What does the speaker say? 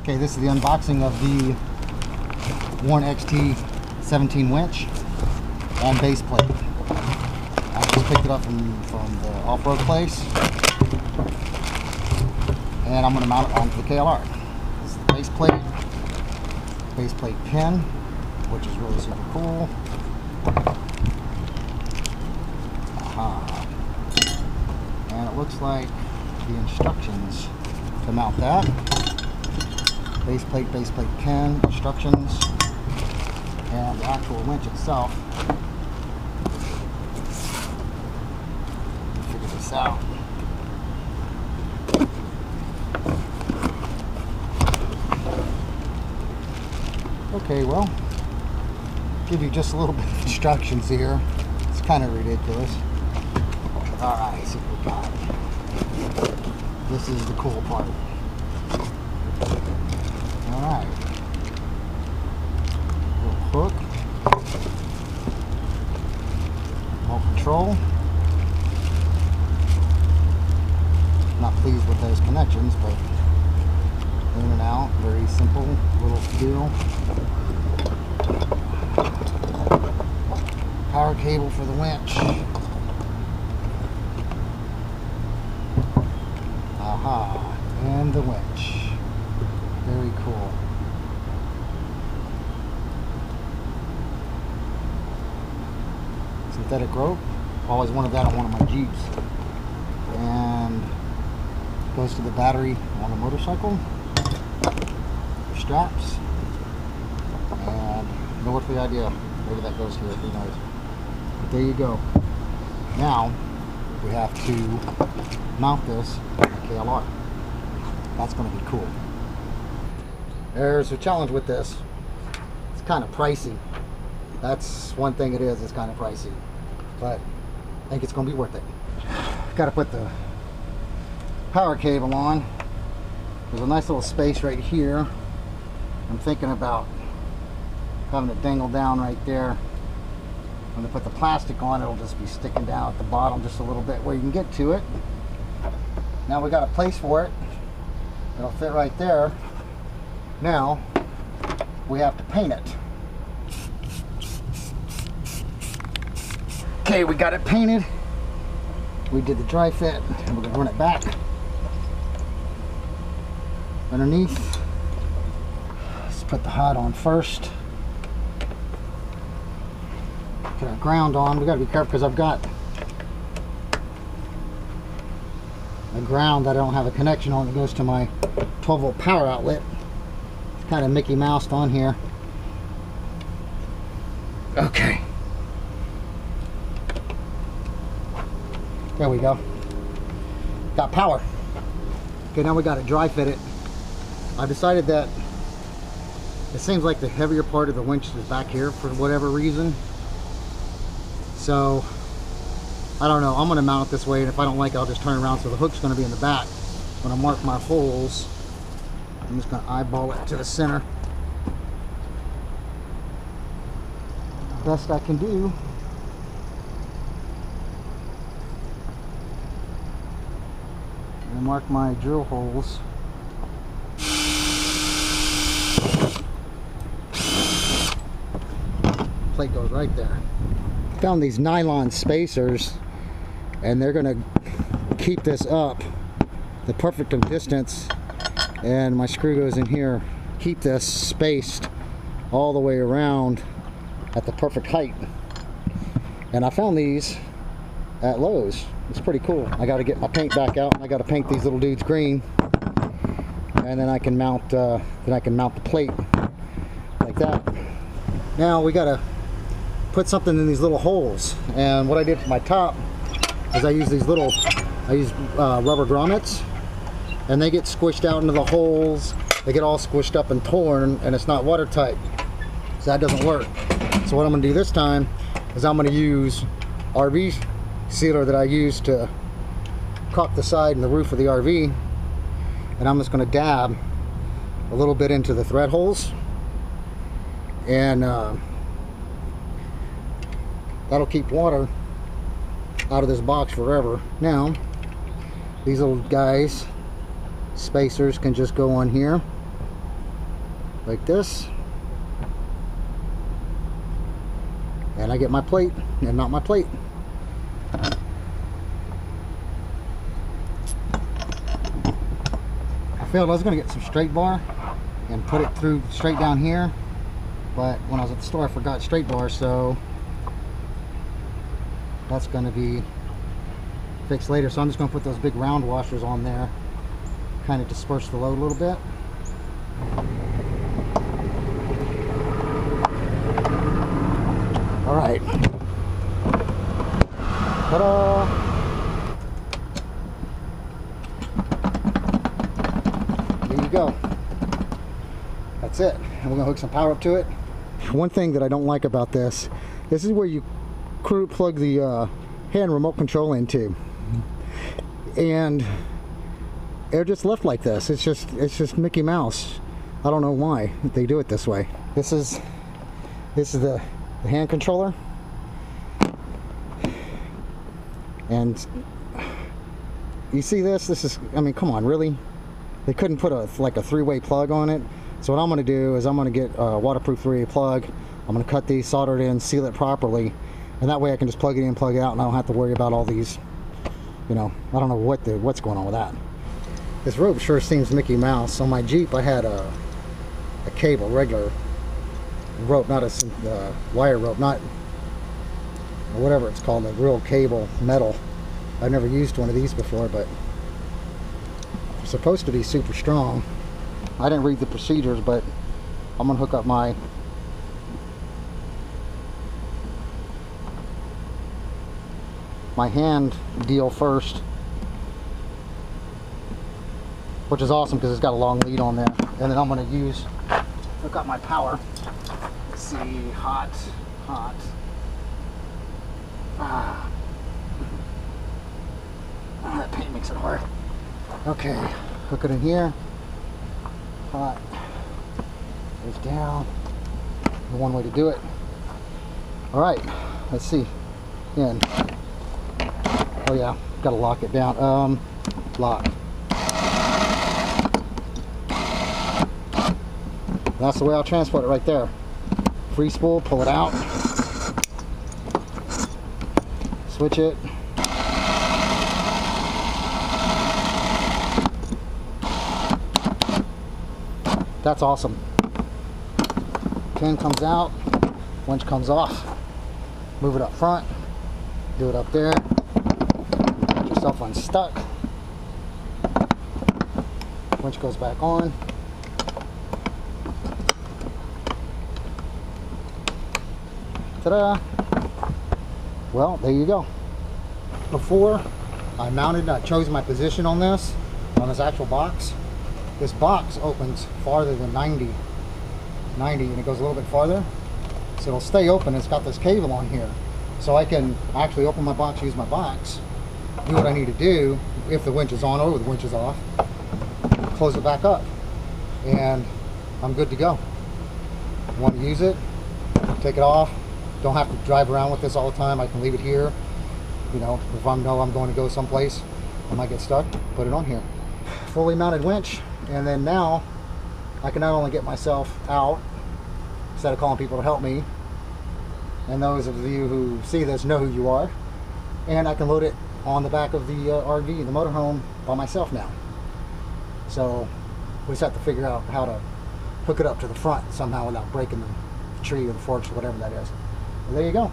Okay, this is the unboxing of the Warn XT17 winch and base plate. I just picked it up from the off-road place, and I'm going to mount it onto the KLR. This is the base plate pin, which is really super cool. And it looks like the instructions to mount that. Base plate pin, instructions, and the actual winch itself. Figure this out. Okay, well, give you just a little bit of instructions here. It's kind of ridiculous. Alright, see what we got. This is the cool part. Alright. Little hook. Remote control. Not pleased with those connections, but in and out, very simple little deal. Power cable for the winch. Aha, and the winch. Very cool. Synthetic rope. Always wanted that on one of my Jeeps. And goes to the battery on the motorcycle. Straps. And no earthly idea. Maybe that goes here, who knows. But there you go. Now we have to mount this on the KLR. That's going to be cool. There's a challenge with this. It's kind of pricey. That's one thing it is. It's kind of pricey, but I think it's going to be worth it. Got to put the power cable on. There's a nice little space right here. I'm thinking about having it dangle down right there. When they put the plastic on, it'll just be sticking down at the bottom just a little bit where you can get to it. Now we got a place for it. It'll fit right there. Now we have to paint it. Okay, we got it painted. We did the dry fit, and we're gonna run it back underneath. Let's put the hot on first. Put our ground on. We gotta be careful because I've got a ground that I don't have a connection on that goes to my 12-volt power outlet. It's kind of Mickey Moused on here. Okay. There we go. Got power. Okay, now we got to dry fit it. I decided that it seems like the heavier part of the winch is back here for whatever reason. So I don't know. I'm going to mount it this way, and if I don't like it, I'll just turn around. So the hook's going to be in the back. When I mark my holes, I'm just going to eyeball it to the center. Best I can do. And mark my drill holes. Plate goes right there. Found these nylon spacers, and they're gonna keep this up the perfect distance, and my screw goes in here, keep this spaced all the way around at the perfect height. And I found these at Lowe's. It's pretty cool. I got to get my paint back out, and I got to paint these little dudes green, and then I can mount the plate like that. Now we got to put something in these little holes, and what I did for my top is I use rubber grommets, and they get squished out into the holes. They get all squished up and torn, and it's not watertight, so that doesn't work. So what I'm going to do this time is I'm going to use RV sealer that I use to caulk the side and the roof of the RV, and I'm just going to dab a little bit into the thread holes, and that'll keep water out of this box forever. Now these little guys, spacers, can just go on here, like this, and I get my plate and not my plate. I felt I was going to get some straight bar and put it through straight down here, but when I was at the store I forgot straight bar, so that's going to be fixed later. So I'm just going to put those big round washers on there, kind of disperse the load a little bit. All right. Ta-da! There you go. That's it. And we're gonna hook some power up to it. One thing that I don't like about this is where you plug the hand remote control into, and they're just left like this. It's just Mickey Mouse. I don't know why they do it this way. This is the hand controller, and you see this is, I mean, come on, really? They couldn't put like a three-way plug on it. So what I'm going to do is I'm going to get a waterproof three-way plug. I'm going to cut these, solder it in, seal it properly, and that way I can just plug it in, plug it out, and I don't have to worry about all these, you know, I don't know what's going on with that. This rope sure seems Mickey Mouse. On my Jeep I had a cable, regular rope, not a wire rope, not whatever it's called, a real cable, metal. I've never used one of these before, but it's supposed to be super strong. I didn't read the procedures, but I'm gonna hook up my hand deal first, which is awesome because it's got a long lead on there, and then I'm gonna hook up my power. Let's see, hot. That paint makes it hard. Okay, hook it in here. Hot. Goes down. The one way to do it. All right, let's see. In. Oh yeah, gotta lock it down. Lock. That's the way I'll transport it right there. Free spool, pull it out. Switch it. That's awesome. Pin comes out, winch comes off. Move it up front, do it up there. Get yourself unstuck. Winch goes back on. Ta-da! Well, there you go. Before I chose my position on this actual box. This box opens farther than 90, and it goes a little bit farther. So it'll stay open. It's got this cable on here. So I can actually open my box, use my box, do what I need to do if the winch is on or the winch is off, close it back up, and I'm good to go. Want to use it, take it off. Don't have to drive around with this all the time. I can leave it here. You know, if I know I'm going to go someplace, I might get stuck, put it on here. Fully mounted winch. And then now I can not only get myself out instead of calling people to help me, and those of you who see this know who you are, and I can load it on the back of the RV, the motorhome, by myself now. So we just have to figure out how to hook it up to the front somehow without breaking the tree or the forks or whatever that is. And there you go.